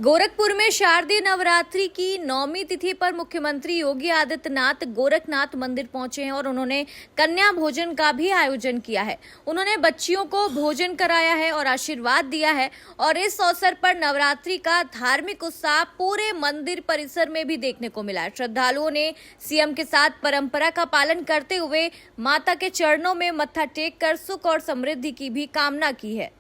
गोरखपुर में शारदीय नवरात्रि की 9वीं तिथि पर मुख्यमंत्री योगी आदित्यनाथ गोरखनाथ मंदिर पहुंचे हैं और उन्होंने कन्या भोजन का भी आयोजन किया है। उन्होंने बच्चियों को भोजन कराया है और आशीर्वाद दिया है और इस अवसर पर नवरात्रि का धार्मिक उत्साह पूरे मंदिर परिसर में भी देखने को मिला। श्रद्धालुओं ने सीएम के साथ परंपरा का पालन करते हुए माता के चरणों में मत्था टेक कर सुख और समृद्धि की भी कामना की है।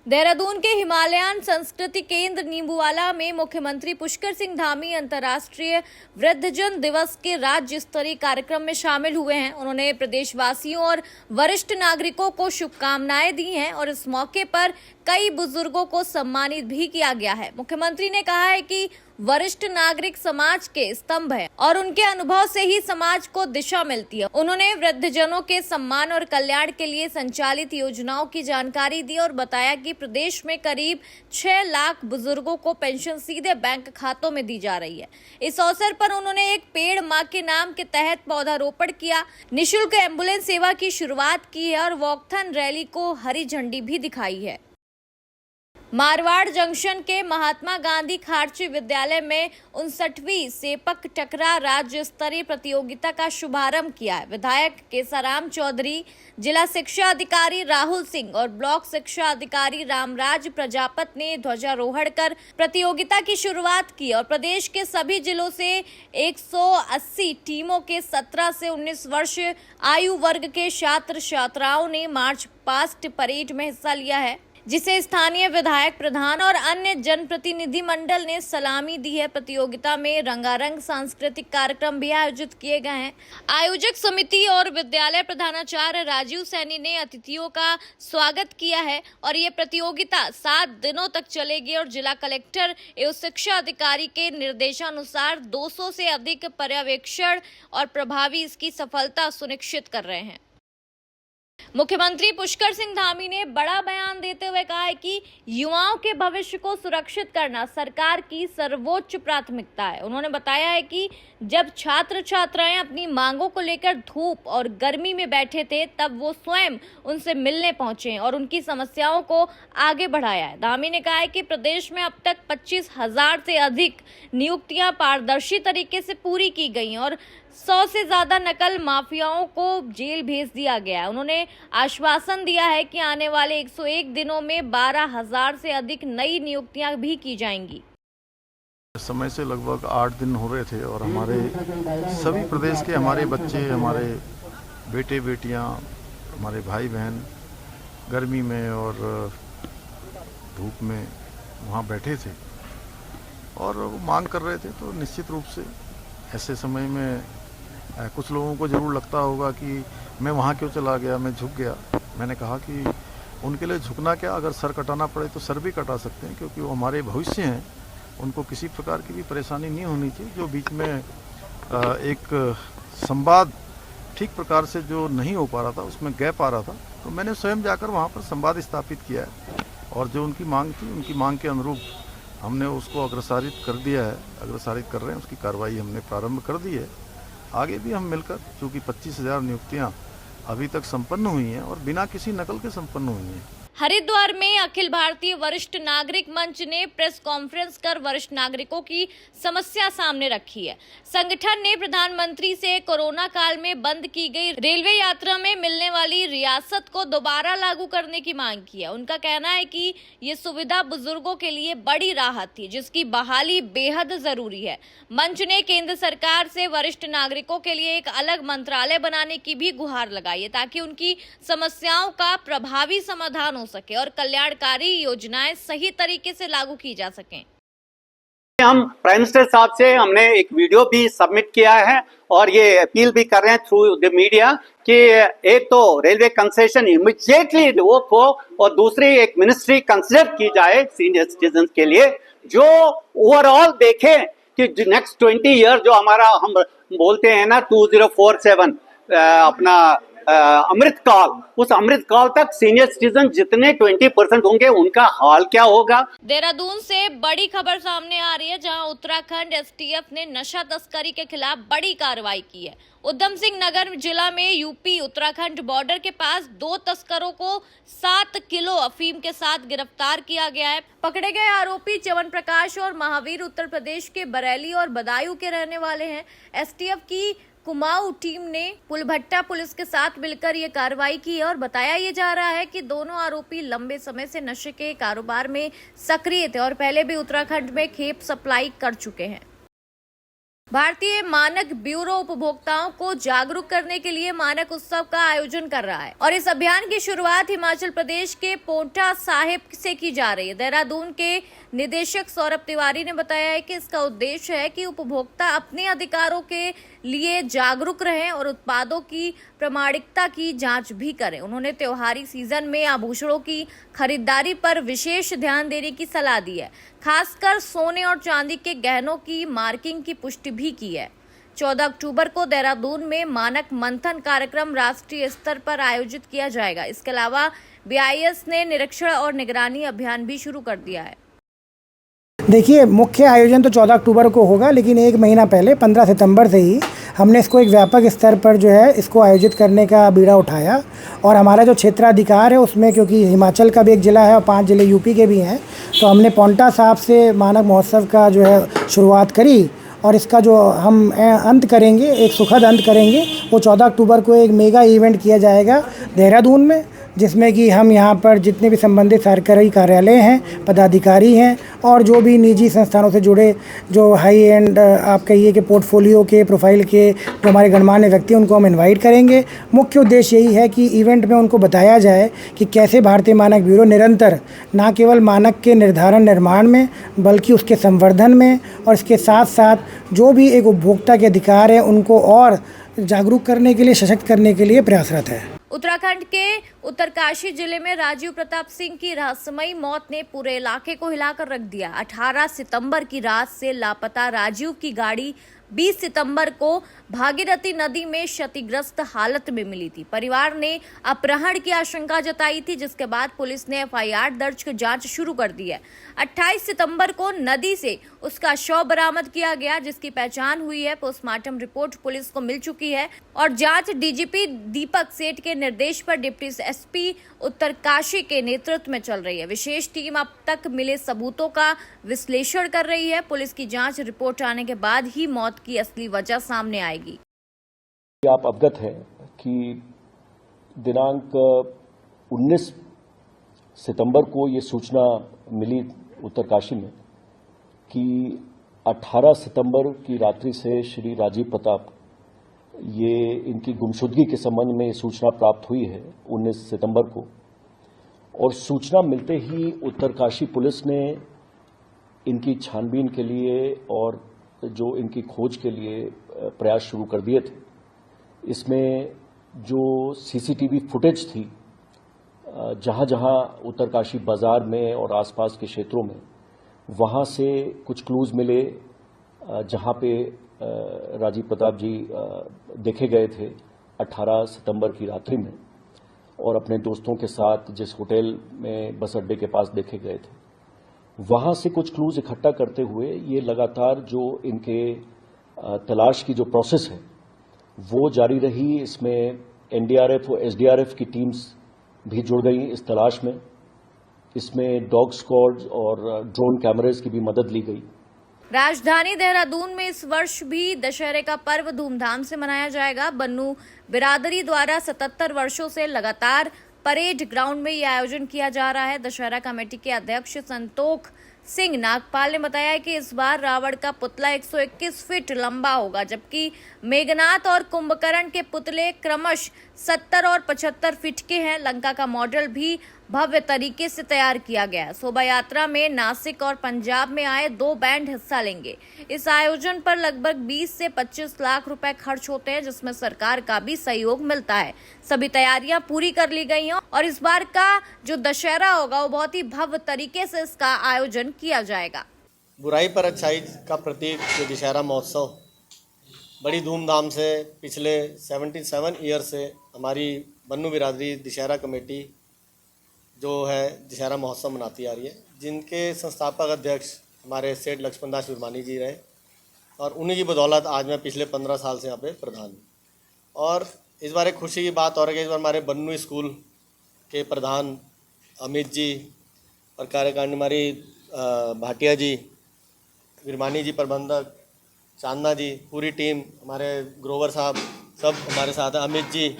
देहरादून के हिमालयन संस्कृति केंद्र नींबूवाला में मुख्यमंत्री पुष्कर सिंह धामी अंतर्राष्ट्रीय वृद्धजन दिवस के राज्य स्तरीय कार्यक्रम में शामिल हुए हैं। उन्होंने प्रदेशवासियों और वरिष्ठ नागरिकों को शुभकामनाएं दी हैं और इस मौके पर कई बुजुर्गों को सम्मानित भी किया गया है। मुख्यमंत्री ने कहा है कि वरिष्ठ नागरिक समाज के स्तंभ हैं और उनके अनुभव से ही समाज को दिशा मिलती है। उन्होंने वृद्धजनों के सम्मान और कल्याण के लिए संचालित योजनाओं की जानकारी दी और बताया कि प्रदेश में करीब 6 लाख बुजुर्गों को पेंशन सीधे बैंक खातों में दी जा रही है। इस अवसर पर उन्होंने एक पेड़ मां के नाम के तहत पौधारोपण किया, निःशुल्क एम्बुलेंस सेवा की शुरुआत की है और वॉकथन रैली को हरी झंडी भी दिखाई है। मारवाड़ जंक्शन के महात्मा गांधी खारची विद्यालय में 59वीं सेपक टकरा राज्य स्तरीय प्रतियोगिता का शुभारंभ किया है। विधायक केसाराम चौधरी, जिला शिक्षा अधिकारी राहुल सिंह और ब्लॉक शिक्षा अधिकारी रामराज प्रजापत ने ध्वजारोहण कर प्रतियोगिता की शुरुआत की और प्रदेश के सभी जिलों से 180 टीमों के 17 से 19 वर्ष आयु वर्ग के छात्र छात्राओं ने मार्च पास्ट परेड में हिस्सा लिया है, जिसे स्थानीय विधायक, प्रधान और अन्य जनप्रतिनिधि मंडल ने सलामी दी है। प्रतियोगिता में रंगारंग सांस्कृतिक कार्यक्रम भी आयोजित किए गए हैं। आयोजक समिति और विद्यालय प्रधानाचार्य राजीव सैनी ने अतिथियों का स्वागत किया है और ये प्रतियोगिता 7 दिनों तक चलेगी और जिला कलेक्टर एवं शिक्षा अधिकारी के निर्देशानुसार 200 से अधिक पर्यवेक्षण और प्रभावी इसकी सफलता सुनिश्चित कर रहे हैं। मुख्यमंत्री पुष्कर सिंह धामी ने बड़ा बयान देते हुए कहा है कि युवाओं के भविष्य को सुरक्षित करना सरकार की सर्वोच्च प्राथमिकता है। उन्होंने बताया है कि जब छात्र छात्राएं अपनी मांगों को लेकर धूप और गर्मी में बैठे थे, तब वो स्वयं उनसे मिलने पहुंचे और उनकी समस्याओं को आगे बढ़ाया है। धामी ने कहा है कि प्रदेश में अब तक 25,000 से अधिक नियुक्तियां पारदर्शी तरीके से पूरी की गई और 100 से ज्यादा नकल माफियाओं को जेल भेज दिया गया है। उन्होंने आश्वासन दिया है कि आने वाले 101 दिनों में 12,000 से अधिक नई नियुक्तियां भी की जाएंगी। समय से लगभग 8 दिन हो रहे थे और हमारे सभी प्रदेश के हमारे बच्चे, हमारे बेटे बेटियां, हमारे भाई बहन गर्मी में और धूप में वहाँ बैठे थे और वो मांग कर रहे थे। तो निश्चित रूप से ऐसे समय में कुछ लोगों को ज़रूर लगता होगा कि मैं वहाँ क्यों चला गया, मैं झुक गया। मैंने कहा कि उनके लिए झुकना क्या, अगर सर कटाना पड़े तो सर भी कटा सकते हैं, क्योंकि वो हमारे भविष्य हैं। उनको किसी प्रकार की भी परेशानी नहीं होनी चाहिए। जो बीच में एक संवाद ठीक प्रकार से जो नहीं हो पा रहा था, उसमें गैप आ रहा था, तो मैंने स्वयं जाकर वहाँ पर संवाद स्थापित किया है और जो उनकी मांग थी, उनकी मांग के अनुरूप हमने उसको अग्रसारित कर दिया है, अग्रसारित कर रहे हैं। उसकी कार्रवाई हमने प्रारंभ कर दी है। आगे भी हम मिलकर, चूँकि 25,000 नियुक्तियाँ अभी तक संपन्न हुई हैं और बिना किसी नकल के संपन्न हुई हैं। हरिद्वार में अखिल भारतीय वरिष्ठ नागरिक मंच ने प्रेस कॉन्फ्रेंस कर वरिष्ठ नागरिकों की समस्या सामने रखी है। संगठन ने प्रधानमंत्री से कोरोना काल में बंद की गई रेलवे यात्रा में मिलने वाली रियासत को दोबारा लागू करने की मांग की है। उनका कहना है कि ये सुविधा बुजुर्गों के लिए बड़ी राहत थी, जिसकी बहाली बेहद जरूरी है। मंच ने केंद्र सरकार से वरिष्ठ नागरिकों के लिए एक अलग मंत्रालय बनाने की भी गुहार लगाई है, ताकि उनकी समस्याओं का प्रभावी समाधान हो सके और कल्याणकारी योजनाएं सही तरीके से लागू की जा सकें। हम प्राइम मिनिस्टर साहब से हमने एक वीडियो भी सबमिट किया है और ये अपील भी कर रहे हैं थ्रू द मीडिया कि एक तो रेलवे कंसेशन इमीडिएटली रिवोक हो और दूसरी एक मिनिस्ट्री कंसिडर की जाए सीनियर सिटीजन के लिए, जो ओवरऑल देखे कि नेक्स्ट 20 ईयर जो हमारा हम बोलते हैं ना 2047 अपना अमृत काल, उस अमृत काल तक सीनियर सिटीजन जितने 20% होंगे उनका हाल क्या होगा। देहरादून से बड़ी खबर सामने आ रही है, जहां उत्तराखंड एसटीएफ ने नशा तस्करी के खिलाफ बड़ी कार्रवाई की है। उधम सिंह नगर जिला में यूपी उत्तराखंड बॉर्डर के पास 2 तस्करों को 7 किलो अफीम के साथ गिरफ्तार किया गया है। पकड़े गए आरोपी च्यवन प्रकाश और महावीर उत्तर प्रदेश के बरेली और बदायूं के रहने वाले हैं। एसटीएफ की कुमाऊं टीम ने पुलभट्टा पुलिस के साथ मिलकर ये कार्रवाई की है और बताया ये जा रहा है कि दोनों आरोपी लंबे समय से नशे के कारोबार में सक्रिय थे और पहले भी उत्तराखंड में खेप सप्लाई कर चुके हैं। भारतीय मानक ब्यूरो उपभोक्ताओं को जागरूक करने के लिए मानक उत्सव का आयोजन कर रहा है और इस अभियान की शुरुआत हिमाचल प्रदेश के पोंटा साहिब से की जा रही है। देहरादून के निदेशक सौरभ तिवारी ने बताया है कि इसका उद्देश्य है कि उपभोक्ता अपने अधिकारों के लिए जागरूक रहें और उत्पादों की प्रामाणिकता की जांच भी करें। उन्होंने त्योहारी सीजन में आभूषणों की खरीदारी पर विशेष ध्यान देने की सलाह दी है, खासकर सोने और चांदी के गहनों की मार्किंग की पुष्टि भी की है। 14 अक्टूबर को देहरादून में मानक मंथन कार्यक्रम राष्ट्रीय स्तर पर आयोजित किया जाएगा। इसके अलावा बीआईएस ने निरीक्षण और निगरानी अभियान भी शुरू कर दिया है। देखिए, मुख्य आयोजन तो 14 अक्टूबर को होगा, लेकिन एक महीना पहले 15 सितंबर से ही हमने इसको एक व्यापक स्तर पर जो है इसको आयोजित करने का बीड़ा उठाया। और हमारा जो क्षेत्राधिकार है उसमें, क्योंकि हिमाचल का भी एक ज़िला है और 5 ज़िले यूपी के भी हैं, तो हमने पोंटा साहिब से मानक महोत्सव का जो है शुरुआत करी और इसका जो हम अंत करेंगे, एक सुखद अंत करेंगे, वो 14 अक्टूबर को एक मेगा इवेंट किया जाएगा देहरादून में, जिसमें कि हम यहाँ पर जितने भी संबंधित सरकारी कार्यालय हैं, पदाधिकारी हैं और जो भी निजी संस्थानों से जुड़े जो हाई एंड आप कहिए कि पोर्टफोलियो के प्रोफाइल के जो हमारे गणमान्य व्यक्ति, उनको हम इनवाइट करेंगे। मुख्य उद्देश्य यही है कि इवेंट में उनको बताया जाए कि कैसे भारतीय मानक ब्यूरो निरंतर न केवल मानक के निर्धारण निर्माण में, बल्कि उसके संवर्धन में और इसके साथ साथ जो भी एक उपभोक्ता के अधिकार हैं उनको और जागरूक करने के लिए, सशक्त करने के लिए प्रयासरत है। उत्तराखंड के उत्तरकाशी जिले में राजीव प्रताप सिंह की रहस्यमयी मौत ने पूरे इलाके को हिलाकर रख दिया। 18 सितंबर की रात से लापता राजीव की गाड़ी 20 सितंबर को भागीरथी नदी में क्षतिग्रस्त हालत में मिली थी। परिवार ने अपहरण की आशंका जताई थी, जिसके बाद पुलिस ने एफआईआर दर्ज कर जांच शुरू कर दी है। 28 सितंबर को नदी से उसका शव बरामद किया गया, जिसकी पहचान हुई है। पोस्टमार्टम रिपोर्ट पुलिस को मिल चुकी है और जांच डीजीपी दीपक सेठ के निर्देश पर डिप्टी एसपी उत्तरकाशी के नेतृत्व में चल रही है। विशेष टीम अब तक मिले सबूतों का विश्लेषण कर रही है। पुलिस की जांच रिपोर्ट आने के बाद ही मौत की असली वजह सामने आएगी। आप अवगत हैं कि दिनांक 19 सितंबर को ये सूचना मिली उत्तरकाशी में कि 18 सितंबर की रात्रि से श्री राजीव प्रताप, ये इनकी गुमशुदगी के संबंध में सूचना प्राप्त हुई है 19 सितंबर को। और सूचना मिलते ही उत्तरकाशी पुलिस ने इनकी छानबीन के लिए और जो इनकी खोज के लिए प्रयास शुरू कर दिए थे। इसमें जो सीसीटीवी फुटेज थी, जहां जहां उत्तरकाशी बाजार में और आसपास के क्षेत्रों में, वहां से कुछ क्लूज मिले जहां पे राजीव प्रताप जी देखे गए थे 18 सितंबर की रात्रि में और अपने दोस्तों के साथ जिस होटल में बस अड्डे के पास देखे गए थे, वहां से कुछ क्लूज इकट्ठा करते हुए ये लगातार जो इनके तलाश की जो प्रोसेस है वो जारी रही। इसमें एनडीआरएफ और एसडीआरएफ की टीम्स भी जुड़ गई इस तलाश में। इसमें डॉग स्क्वाड्स और ड्रोन कैमरेज की भी मदद ली गई। राजधानी देहरादून में इस वर्ष भी दशहरे का पर्व धूमधाम से मनाया जाएगा। बन्नू बिरादरी द्वारा 77 वर्षों से लगातार परेड ग्राउंड में यह आयोजन किया जा रहा है। दशहरा कमेटी के अध्यक्ष संतोख सिंह नागपाल ने बताया है कि इस बार रावण का पुतला 121 फीट लंबा होगा, जबकि मेघनाथ और कुंभकर्ण के पुतले क्रमश 70 और 75 फीट के हैं। लंका का मॉडल भी भव्य तरीके से तैयार किया गया है। शोभा यात्रा में नासिक और पंजाब में आए 2 बैंड हिस्सा लेंगे। इस आयोजन पर लगभग 20 से 25 लाख रुपए खर्च होते हैं, जिसमें सरकार का भी सहयोग मिलता है। सभी तैयारियां पूरी कर ली गई हैं और इस बार का जो दशहरा होगा वो बहुत ही भव्य तरीके से इसका आयोजन किया जाएगा। बुराई पर अच्छाई का प्रतीक जो दशहरा महोत्सव बड़ी धूमधाम से पिछले 77 ईयर से हमारी बन्नू बिरादरी दशहरा कमेटी जो है दशहरा महोत्सव मनाती आ रही है, जिनके संस्थापक अध्यक्ष हमारे सेठ लक्ष्मण दास विरमानी जी रहे और उन्हीं की बदौलत आज मैं पिछले 15 साल से यहाँ पे प्रधान हूँ। और इस बार एक खुशी की बात और है कि इस बार हमारे बन्नू स्कूल के प्रधान अमित जी और कार्यकारिणी हमारी भाटिया जी, विरमानी जी प्रबंधक, चांदना जी, पूरी टीम, हमारे ग्रोवर साहब सब हमारे साथ हैं, अमित जी,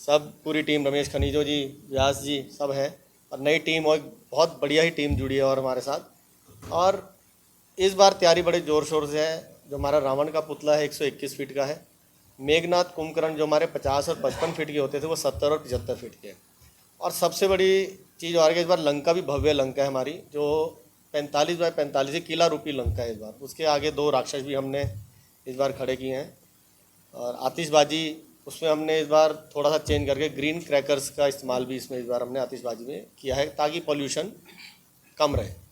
सब पूरी टीम, रमेश खनीजो जी, व्यास जी सब है और नई टीम और बहुत बढ़िया ही टीम जुड़ी है और हमारे साथ। और इस बार तैयारी बड़े ज़ोर शोर से है। जो हमारा रावण का पुतला है 121 फीट का है, मेघनाथ कुंभकर्ण जो हमारे 50 और 55 फीट के होते थे वो 70 और 75 फीट के हैं। और सबसे बड़ी चीज़ और इस बार लंका भी भव्य लंका है हमारी, जो 45 बाय 45 किला रूपी लंका है इस बार। उसके आगे 2 राक्षस भी हमने इस बार खड़े किए हैं। और आतिशबाजी उसमें हमने इस बार थोड़ा सा चेंज करके ग्रीन क्रैकर्स का इस्तेमाल भी इसमें इस बार हमने आतिशबाजी में किया है ताकि पॉल्यूशन कम रहे।